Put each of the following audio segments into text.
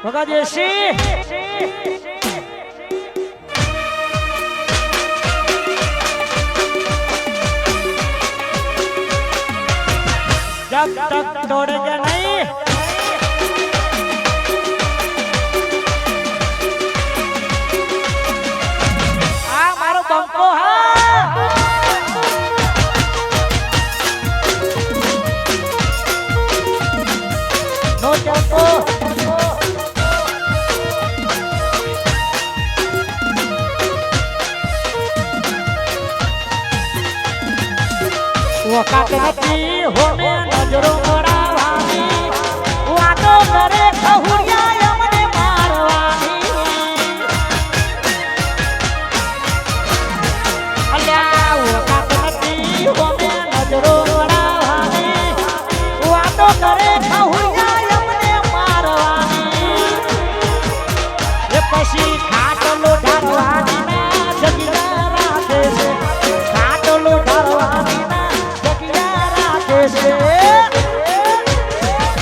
ભગાદેશી जब तक तोड़ेगा नहीं आ मारो बंको नो चंपो वो काकती हो में नजरो मरावानी वातो करे खहुरिया यमने मारवानी अल्या वो काकती हो में नजरो मरावानी वातो करे खहुरिया यमने मारवानी ये पसी खाटलो ढारवानी ना जगीरा राते से खाटलो ढारवानी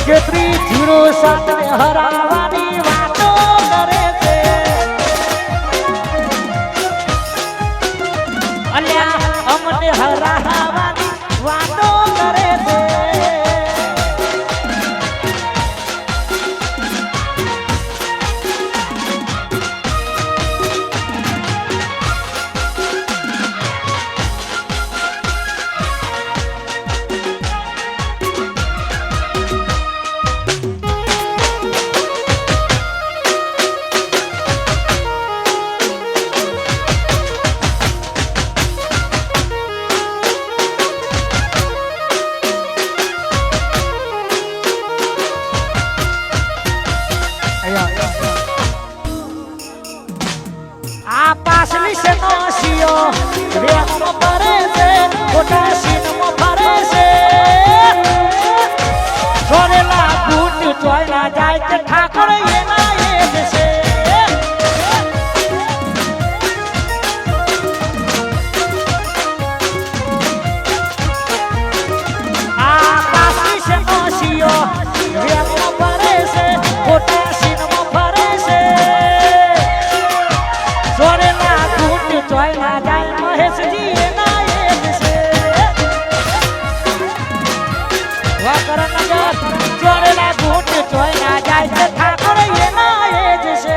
केतरी जीरो साथ में हरावानी वातो करे छे अल्या अमने हरावानी वातो करे छे पासली से नोसियो रेत में परे से पोटासिन में परे से छोरेला बूट चोयला जाए के ठाकुर ये ना ये जैसे आ पासली से नोसियो रेत में परे से पोटासिन में परे से छोरेला बूट चोयला जाए महेश जी ना एक से वाकर नजर छोरेला बूट चोयला जाए से ठाकुर ये ना एक से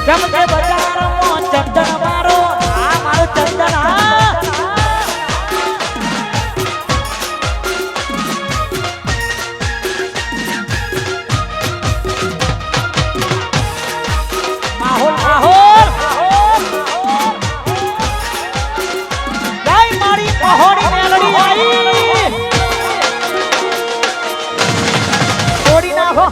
जमके बाजार में चंदन मारो आ मारो चंदन माहौल माहौल जय मारी पहाड़ी मेलड़ी आई थोड़ी ना हो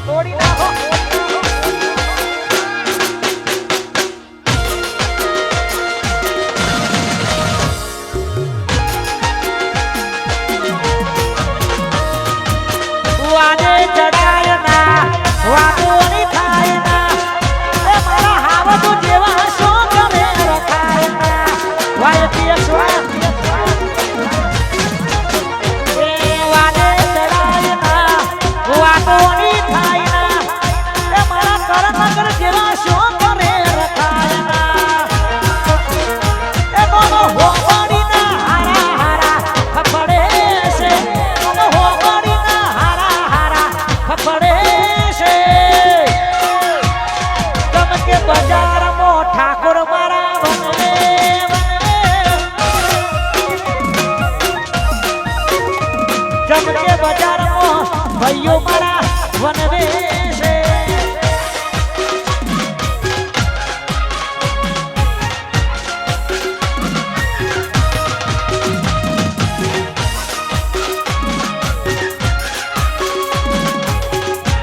वाने चढ़ाए ना वानो नहीं खाए ना ए मारा हावा तू जेवा शौक में रखाए ना वाये पिया स्वाद ए वाने चढ़ाए ना वानो नहीं खाए ना ए मारा कर जेवा शौक में रखाए ना કે બજારમાં ઠાકોર મારા વનવે જમ કે બજારમાં ભાઈઓ મારા વનવે છે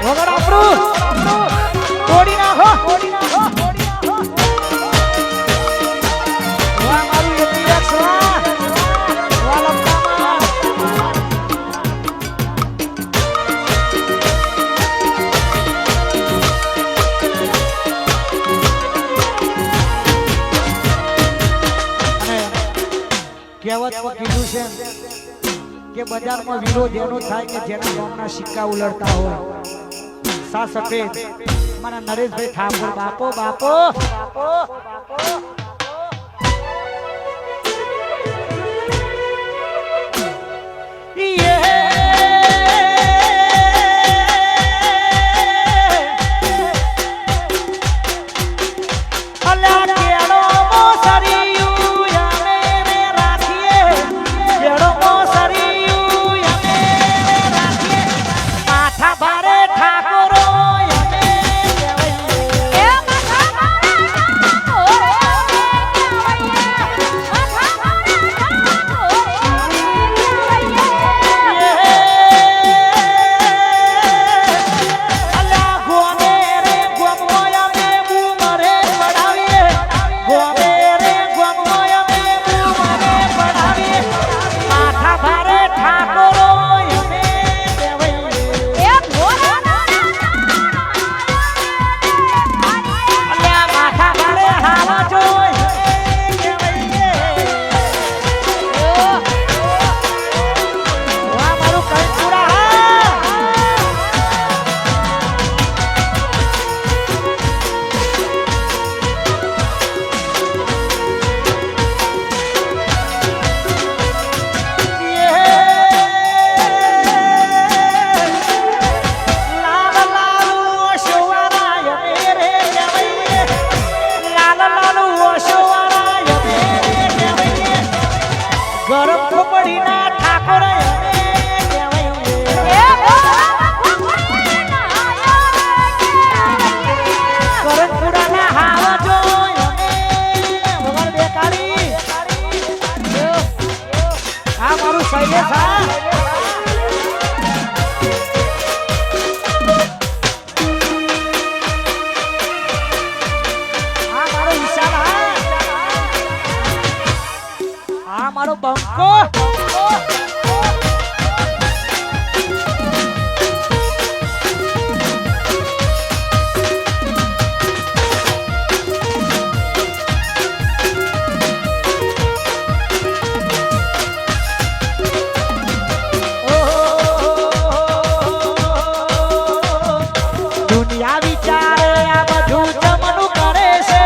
વગર આપણું તોડી નાખો વાહ મારું એપીએક્સ વાહ લંકામાં કહેવતમાં કીધું છે કે બજારમાં વિરોધ એનો થાય કે જેના ગામના સિક્કા ઉલડતા હોય સા સફેદ મારા નરેશભાઈ ઠાકોર બાપો બાપો મારો બંકો દુનિયા વિચારે આ બધું જમનું કરે છે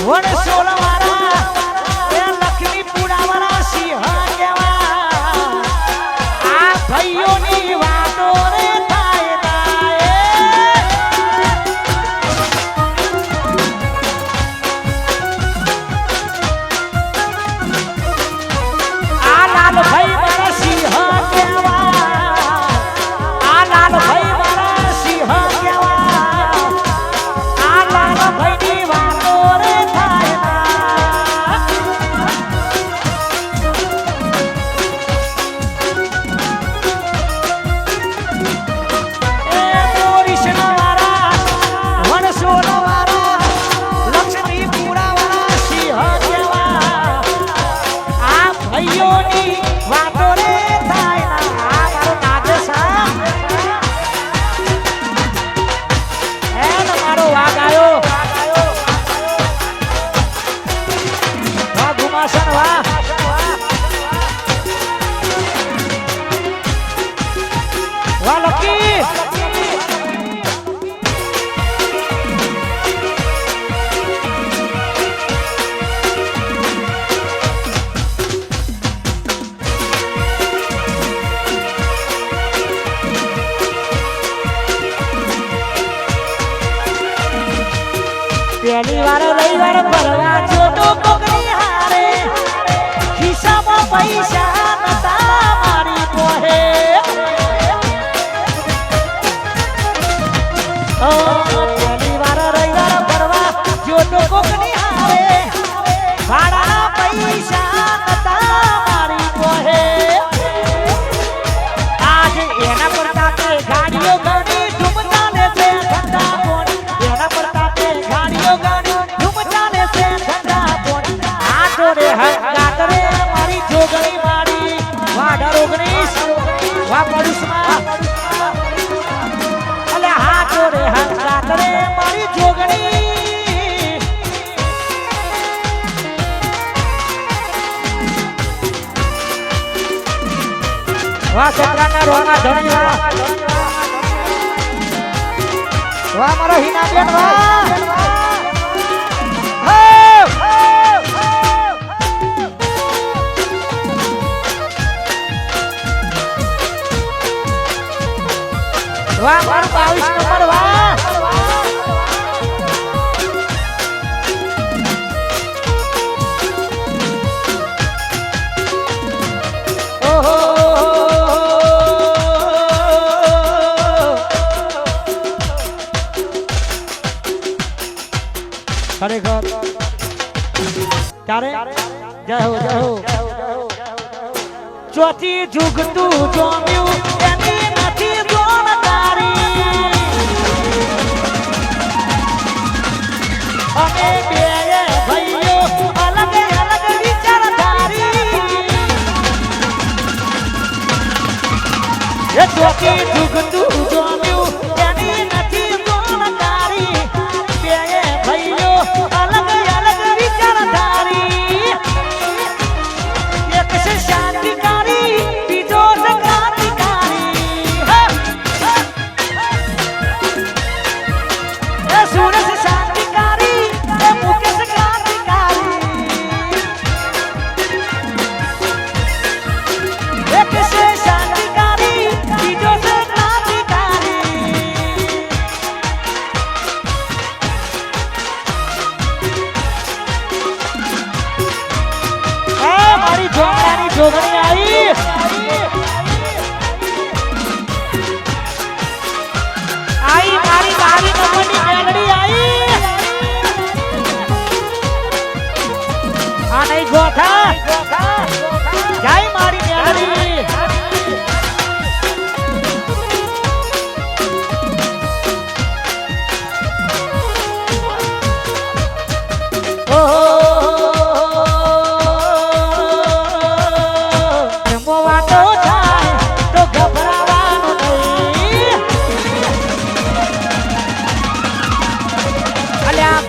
વણ સોલવાળા એ લક્ષ્મી પુરાવાળા સિંહ કેવા આ ભાઈઓની વાતો રે થાય થાય આ લાલભાઈ મારા સિંહ કેવા આ લાલભાઈ મારા સિંહ કેવા આ લાલભાઈની વાતો રે થાય એ મોરીશનવાળા વણસોલવાળા લક્ષ્મીપુરાવાળા સિંહ કેવા આ ભાઈઓની વાતો રે થાય આ મારો નાગેશ મારો વાઘ આવ્યો વાહ ગુમાસન વાહ વાહ લકી પહેલી વાર રવિવાર ભરવા જોતો કોકની હારે ખિસ્સામાં પૈસા નતા મારી પોહે ઓ પહેલી વાર રવિવાર ભરવા જોતો કોકની હારે ભાડાના પૈસા નતા મારી પોહે આજ એના કરતા તે ગાડીઓ ગણી ધૂમતા ને છે ઠંડા પોણી એના કરતા તે ગાડીઓ ગણી ધૂમતા ને છે ઠંડા પોણી આ જોડે હંગાત રે મારી જોગણી મારી વાડા 19 વા પડુસમાં અલે હા જોડે હંગાત રે મારી જોગણી વાહ છોકરાના રોના ધણી વાહ મારો હિના બેન વાહ વાહ મારો 22 નંબર વાહ ઓહો ખરેખર ત્યારે જય હો ચોથી જુગતું જોમ્યું એની નથી જોણકારી અમે બે ભાઈઓ અલગ અલગ વિચારધારી એ ચોથી જુગતું જોમ્યું એની નથી જોણકારી બે ભાઈઓ અલગ અલગ વિચારધારી એક છે શાંતિકારી બીજો છે ક્રાંતિકારી એ સુરેશ શાંતિકારી એ મુકેશ ક્રાંતિકારી એક છે શાંતિકારી બીજો છે ક્રાંતિકારી મારી જોગણી જોગણી આવી મારી મારી નંબરની મેલડી આવી આ નહીં ગોઠા જાય મારી મેલડી ઓહો વાતો થાય તો ગભરાવાનું નહીં અલ્યા